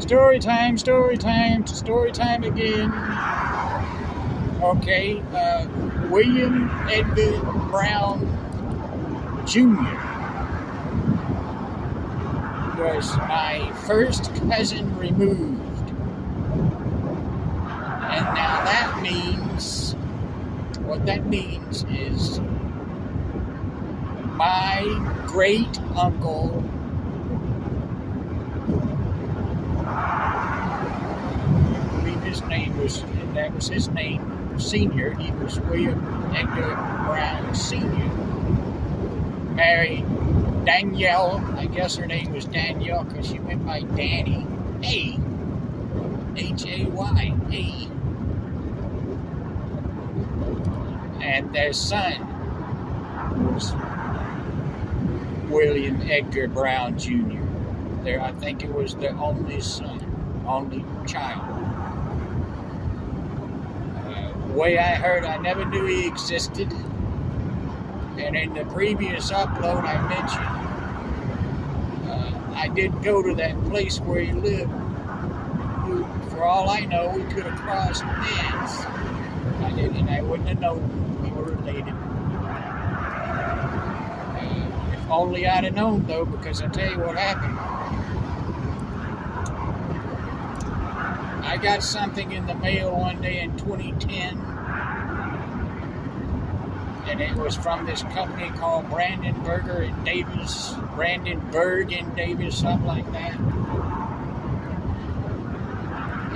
Story time, story time, story time again. Okay, William Edgar Brown Jr. was my first cousin removed. And now what that means is my great uncle that was his name, Senior. He was William Edgar Brown Senior. Married Danielle. I guess her name was Danielle because she went by Danny. Hay. Hay. Hay. And their son was William Edgar Brown Jr. I think it was their only son, only child. Way I heard, I never knew he existed. And in the previous upload I mentioned, I did go to that place where he lived. For all I know, we could have crossed paths. I didn't, and I wouldn't have known we were related. If only I'd have known, though, because I'll tell you what happened. I got something in the mail one day in 2010, and it was from this company called Brandenburg and Davis, something like that.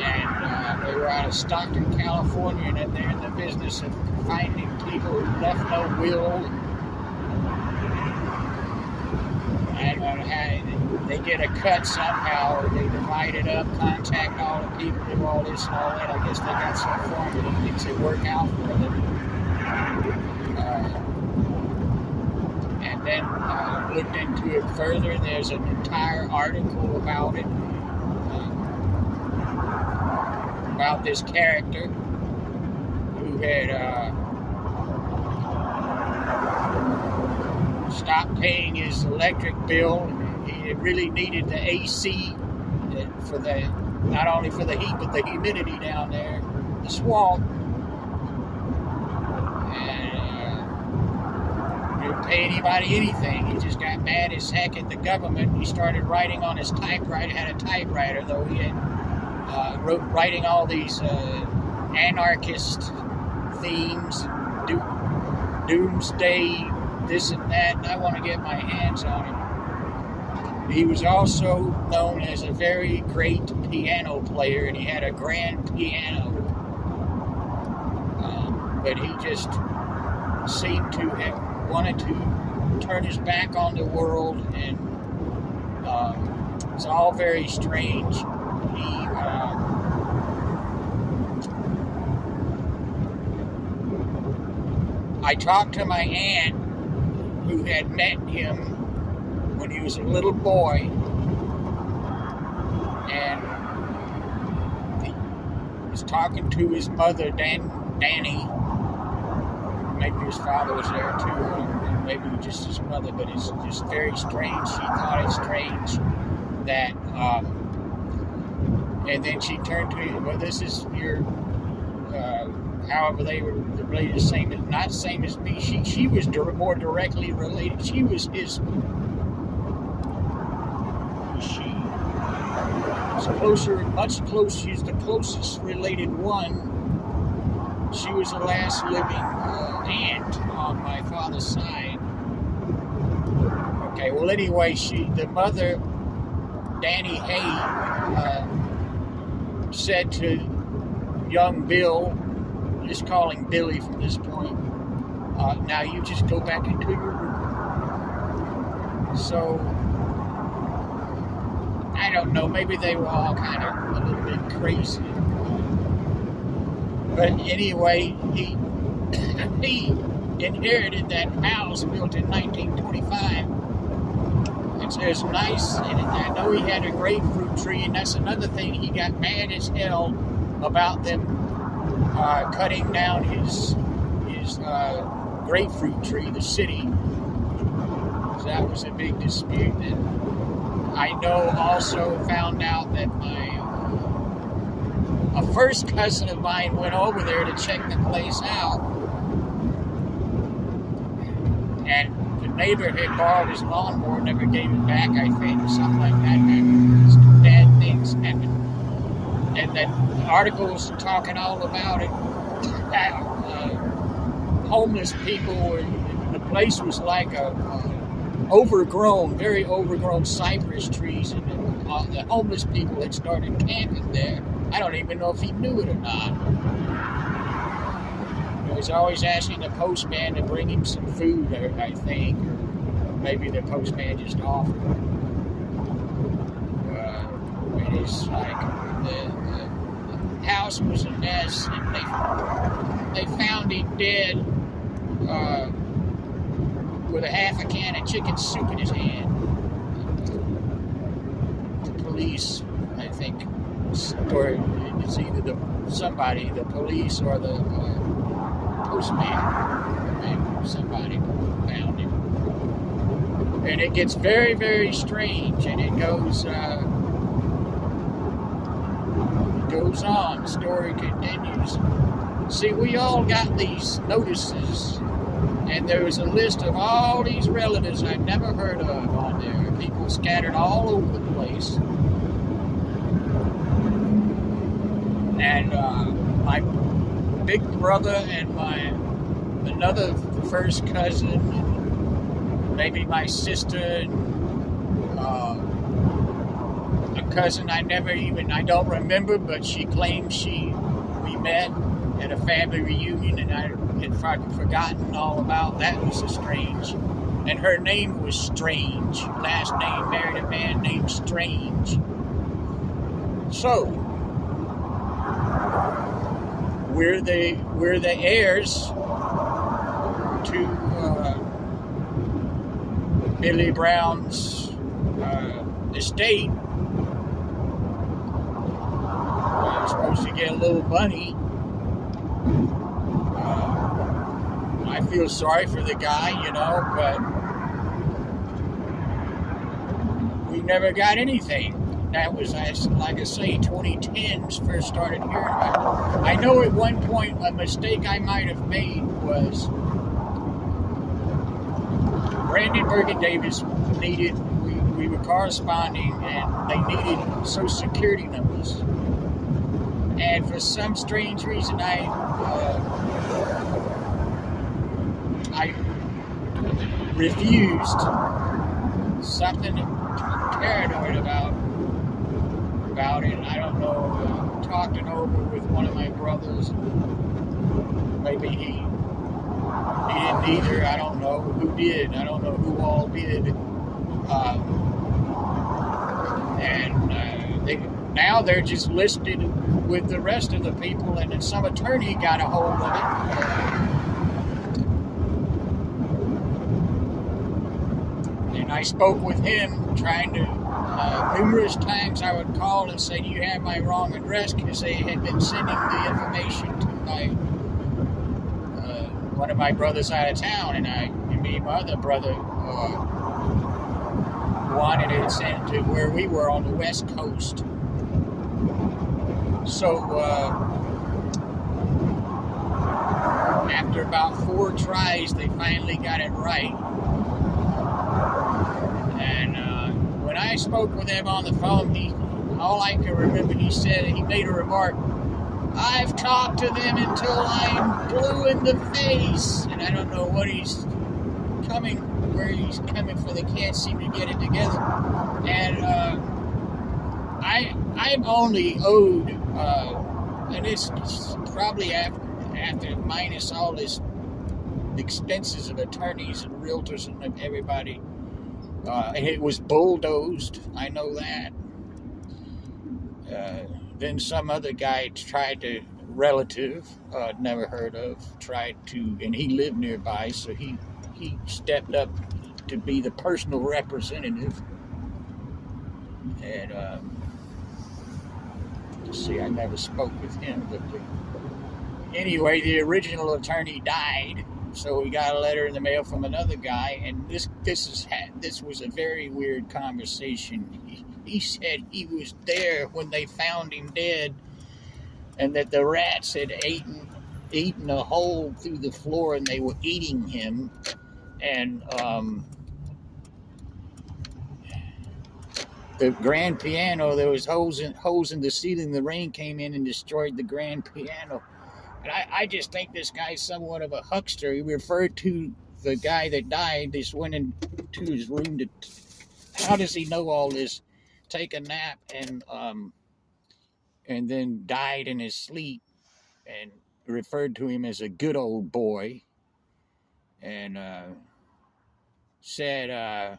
And they were out of Stockton, California, and they're in the business of finding people who left no will. And they get a cut somehow, or they divide it up, contact all the people, do all this and all that. I guess they got some formula that makes it work out for them. And then looked into it further. There's an entire article about it, about this character who had stopped paying his electric bill. He really needed the AC for not only for the heat, but the humidity down there, the swamp. And didn't pay anybody anything. He just got mad as heck at the government. He started writing on his typewriter. Had a typewriter, though. He had writing all these anarchist themes, doomsday, this and that. And I want to get my hands on him. He was also known as a very great piano player, and he had a grand piano. But he just seemed to have wanted to turn his back on the world, and it's all very strange. I talked to my aunt who had met him when he was a little boy, and he was talking to his mother, Danny. Maybe his father was there too, or maybe just his mother, but it's just very strange. She thought it strange that, and then she turned to him, well, this is your, however they were related, not same as me. She was more directly related. She was his. She was closer, much closer. She's the closest related one. She was the last living aunt on my father's side. Okay, well, anyway, the mother, Danny Hay, said to young Bill, just calling Billy from this point, now you just go back into your room. So, I don't know, maybe they were all kind of a little bit crazy. But anyway, he inherited that house built in 1925. It's nice, and I know he had a grapefruit tree, and that's another thing. He got mad as hell about them cutting down his grapefruit tree, the city. So that was a big dispute. And I know also found out that a first cousin of mine went over there to check the place out, and the neighbor had borrowed his lawnmower, never gave it back, I think, or something like that. Some bad things happened. And that articles talking all about it. Homeless people, the place was like overgrown, very overgrown cypress trees, and the homeless people had started camping there. I don't even know if he knew it or not. He was always asking the postman to bring him some food, I think, or maybe the postman just offered. It is like the house was a mess, and they found him dead with a half a can of chicken soup in his hand. The police, I think, or it's either the police or the postman, somebody found him. And it gets very, very strange, and it goes on. The story continues. See, we all got these notices, and there was a list of all these relatives I've never heard of on there. People scattered all over the place. And my big brother and another first cousin, maybe my sister, a cousin I don't remember, but she claims we met at a family reunion, and I had forgotten all about that. Was strange. And her name was Strange. Last name, married a man named Strange. So we're the heirs to Billy Brown's estate. I'm supposed to get a little money. I feel sorry for the guy, but we never got anything. That was, like I say, 2010s first started hearing about it. I know at one point a mistake I might have made was Brandenburg and Davis we were corresponding, and they needed Social Security numbers. And for some strange reason, I refused. Something paranoid about it. I don't know. Talked it over with one of my brothers. Maybe he didn't either. I don't know who did. I don't know who all did. Now they're just listed with the rest of the people, and then some attorney got a hold of it. And I spoke with him, trying to, numerous times I would call and say, do you have my wrong address? Because they had been sending the information to one of my brothers out of town, and my other brother wanted it sent to where we were on the West Coast. So, after about 4 tries, they finally got it right. And when I spoke with him on the phone, all I can remember, he made a remark, I've talked to them until I'm blue in the face. And I don't know where he's coming for. They can't seem to get it together. And I'm only owed, and it's probably after minus all this expenses of attorneys and realtors and everybody, and it was bulldozed. I know that. Then some other guy relative, never heard of, tried to, and he lived nearby, so he stepped up to be the personal representative. And see, I never spoke with him, but anyway, the original attorney died, So we got a letter in the mail from another guy, and this was a very weird conversation. He said he was there when they found him dead, and that the rats had eaten a hole through the floor, and they were eating him. And the grand piano, there was holes in the ceiling. The rain came in and destroyed the grand piano. And I just think this guy's somewhat of a huckster. He referred to the guy that died. Just went into his room to. How does he know all this? Take a nap and then died in his sleep, and referred to him as a good old boy, and said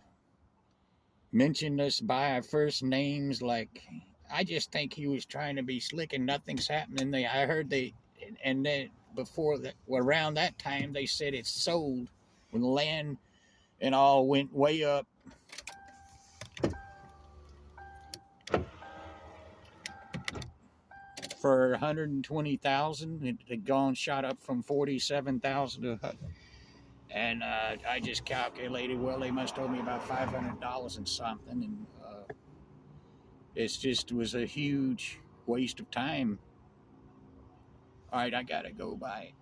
mentioned us by our first names. Like, I just think he was trying to be slick, and nothing's happening. I heard and then before that, around that time, they said it's sold when the land and all went way up. For 120,000, it had shot up from 47,000 to, and I just calculated. Well, they must owe me about $500 and something, and it was a huge waste of time. All right, I gotta go. Bye.